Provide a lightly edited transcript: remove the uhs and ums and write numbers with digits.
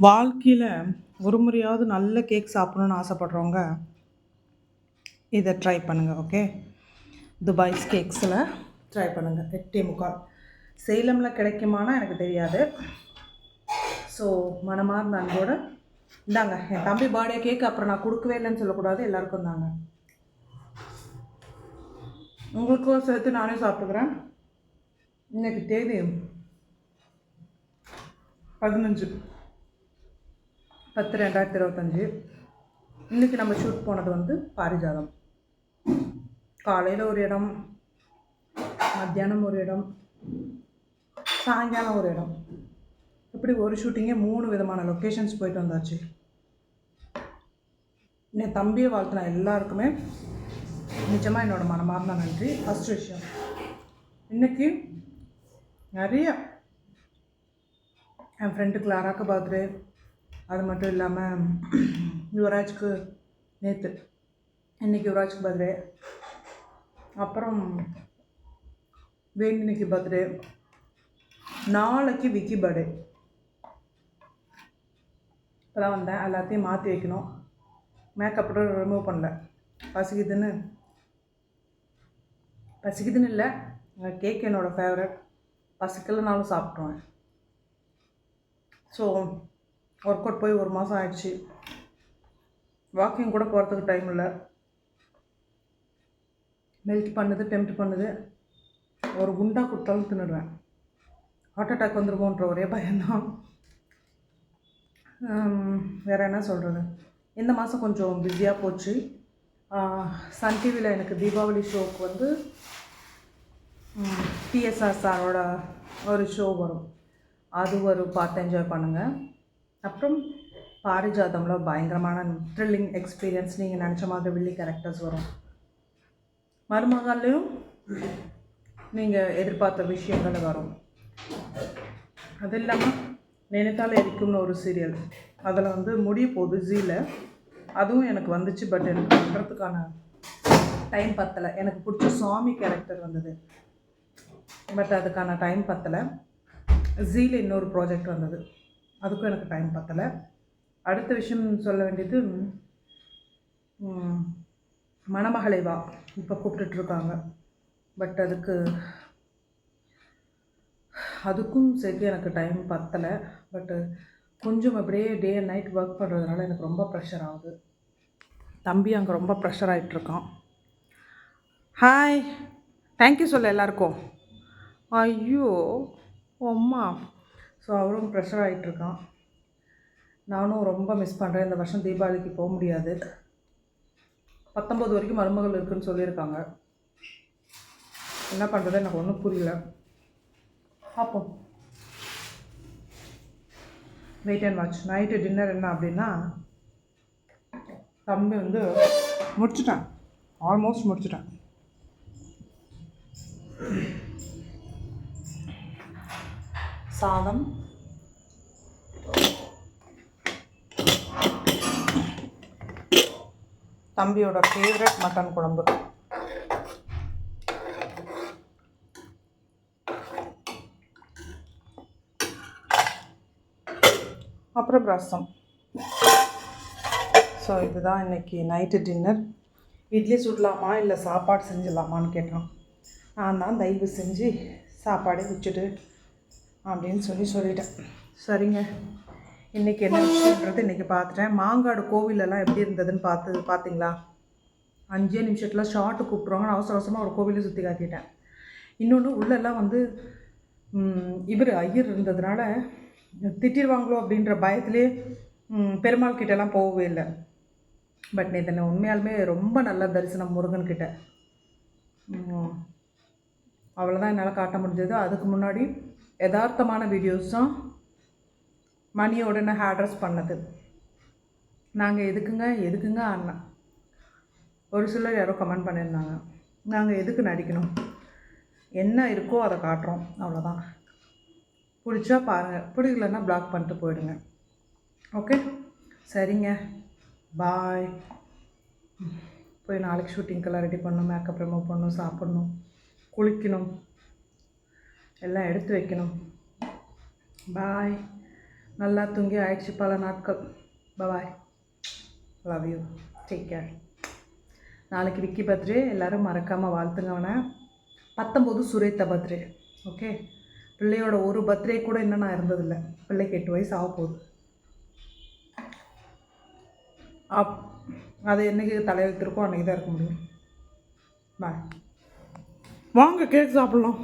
வாழ்க்கையில் ஒரு முறையாவது நல்ல கேக் சாப்பிடணுன்னு ஆசைப்பட்றவங்க இதை ட்ரை பண்ணுங்கள். ஓகே, துபாய்ஸ் கேக்ஸில் ட்ரை பண்ணுங்கள். 8:45 சேலமில் கிடைக்குமானா எனக்கு தெரியாது. ஸோ மனமார்ந்த அன்போடு இந்தாங்க என் தம்பி பர்த்டே கேக். அப்புறம் நான் கொடுக்கவே இல்லைன்னு சொல்லக்கூடாது, எல்லாருக்கும் தாங்க. உங்களுக்கும் சேர்த்து நானே சாப்பிட்டுக்கிறேன். இன்றைக்கி தேதி 15/10/2025. இன்றைக்கி நம்ம ஷூட் போனது வந்து பாரிஜாதம். காலையில் ஒரு இடம், மத்தியானம் ஒரு இடம், சாயங்காலம் ஒரு இடம். இப்படி ஒரு ஷூட்டிங்கே 3 விதமான லொக்கேஷன்ஸ் போயிட்டு வந்தாச்சு. என் தம்பியை வாழ்த்தின எல்லாருக்குமே நிஜமாக என்னோடய மனமார்ந்த நன்றி. ஃபஸ்ட் விஷயம், இன்றைக்கி நிறைய என் ஃப்ரெண்டு கிளாராக்கு பர்த்டே, அது மட்டும் இல்லாமல் யுவராஜ்க்கு நேற்று, இன்றைக்கி யுவராஜ்க்கு பர்த்டே, அப்புறம் வேண்டினிக்கு பர்த்டே, நாளைக்கு விக்கி பர்த்டே. இப்போ தான் வந்தேன், எல்லாத்தையும் மாற்றி வைக்கணும். மேக்கப் ரிமூவ் பண்ணல, பசிக்குதுன்னு இல்லை, கேக் என்னோடய ஃபேவரட். பசிக்கலைனாலும் சாப்பிட்ருவேன். ஸோ ஒர்க் அவுட் போய் 1 மாதம் ஆயிடுச்சு. வாக்கிங் கூட போகிறதுக்கு டைம் இல்லை. மெல்ட் பண்ணுது, டெம்ப்ட் பண்ணுது. ஒரு குண்டா கொடுத்தாலும் தின்னுடுவேன். ஹார்ட் அட்டாக் வந்துருமோன்ற ஒரே பயம்தான். வேறு என்ன சொல்கிறது, இந்த மாதம் கொஞ்சம் பிஸியாக போச்சு. சன் டிவியில் எனக்கு தீபாவளி ஷோவுக்கு வந்து டிஎஸ்ஆர் சாரோட ஒரு ஷோ வரும், அது ஒரு பார்த்து என்ஜாய் பண்ணுங்கள். அப்புறம் பாரிஜாதமில் பயங்கரமான த்ரில்லிங் எக்ஸ்பீரியன்ஸ், நீங்கள் நினச்ச மாதிரி வில்லி கேரக்டர்ஸ் வரும். மருமகள்லேயும் நீங்கள் எதிர்பார்த்த விஷயங்கள் வரும். அது இல்லாமல் நினைத்தால் எரிக்கும்னு ஒரு சீரியல், அதில் வந்து முடிய போகுது ஜீல, அதுவும் எனக்கு வந்துச்சு. பட் எனக்கு பண்ணுறதுக்கான டைம் பத்தலை. எனக்கு பிடிச்ச சுவாமி கேரக்டர் வந்தது, பட் அதுக்கான டைம் பத்தலை. ஜீல இன்னொரு ப்ராஜெக்ட் வந்தது, அதுக்கும் எனக்கு டைம் பத்தலை. அடுத்த விஷயம் சொல்ல வேண்டியது, மணமகளை வா இப்போ கூப்பிட்டுட்ருக்காங்க. பட் அதுக்கும் சேர்த்து எனக்கு டைம் பத்தலை. பட்டு கொஞ்சம் அப்படியே டே அண்ட் நைட் ஒர்க் பண்ணுறதுனால எனக்கு ரொம்ப ப்ரெஷர் ஆகுது. தம்பி அங்கே ரொம்ப ப்ரெஷர் ஆகிட்ருக்கான். ஹாய், தேங்க்யூ சொல்ல எல்லாருக்கும். ஐயோ அம்மா. ஸோ அவரும் ப்ரெஷர் ஆகிட்ருக்கான். நானும் ரொம்ப மிஸ் பண்ணுறேன். இந்த வருஷம் தீபாவளிக்கு போக முடியாது. 19 வரைக்கும் மருமகள் இருக்குதுன்னு சொல்லியிருக்காங்க. என்ன பண்ணுறது எனக்கு ஒன்றும் புரியல. பார்ப்போம், wait and watch. Night dinner என்ன அப்படின்னா, தம்பி வந்து முடிச்சுட்டான், ஆல்மோஸ்ட் முடிச்சுட்டான். சாதம், தம்பியோட ஃபேவரட் மட்டன் குழம்பு, அப்புறம் ரசம். ஸோ இதுதான் இன்றைக்கி நைட்டு டின்னர். இட்லி சுடலாமா இல்லை சாப்பாடு செஞ்சிடலாமான்னு கேட்டான். நான் தான் தயவு செஞ்சு சாப்பாடே வச்சுட்டு அப்படின்னு சொல்லிட்டேன். சரிங்க, இன்றைக்கி என்ன விஷயன்றது இன்றைக்கி பார்த்துட்டேன். மாங்காடு கோவிலெல்லாம் எப்படி இருந்ததுன்னு பார்த்தீங்களா? 5 நிமிஷத்தில் ஷார்ட்டு கூப்பிட்ருவாங்க. அவசர அவசரமாக ஒரு கோவிலை சுற்றி காட்டிட்டேன். இன்னொன்று உள்ளெல்லாம் வந்து இவர் ஐயர் இருந்ததுனால திட்டிடுவாங்களோ அப்படின்ற பயத்திலே பெருமாள் கிட்டலாம் போகவே இல்லை. பட் நேற்று உண்மையாலுமே ரொம்ப நல்ல தரிசனம் முருகன்கிட்ட. அவ்வளோதான் என்னால் காட்ட முடிஞ்சது. அதுக்கு முன்னாடி யதார்த்தமான வீடியோஸ் தான் மணியோட நான் அட்ரஸ் பண்ணது. நாங்கள் எதுக்குங்க அண்ணா, ஒரு சிலர் யாரோ கமெண்ட் பண்ணியிருந்தாங்க, நாங்கள் எதுக்கு நடிக்கணும், என்ன இருக்கோ அதை காட்டுறோம், அவ்வளோதான். பிடிச்சா பாருங்கள், பிடிக்கலன்னா பிளாக் பண்ணிட்டு போயிடுங்க. ஓகே, சரிங்க, பாய். போய் நாளைக்கு ஷூட்டிங்கெல்லாம் ரெடி பண்ணணும், மேக்கப் ரிமூவ் பண்ணணும், சாப்பிட்ணும், குளிக்கணும், எல்லாம் எடுத்து வைக்கணும். பாய். நல்லா தூங்கி ஆயிடுச்சு பல நாட்கள். பாய், லவ் யூ, டேக் கேர். நாளைக்கு விக்கி பர்த்டே, எல்லோரும் மறக்காமல் வாழ்த்துங்க அவனை. 19 சுரேத்தா பர்த்டே. ஓகே, பிள்ளையோட ஒரு பர்த்டே கூட இன்னும் நான் இருந்ததில்லை. பிள்ளைக்கு 8 வயசு ஆக போகுது. அது என்றைக்கு தலையெழுத்திருக்கோ அன்றைக்கி தான் இருக்க முடியும். பாய். வாங்க கேக் சாப்பிட்லாம்.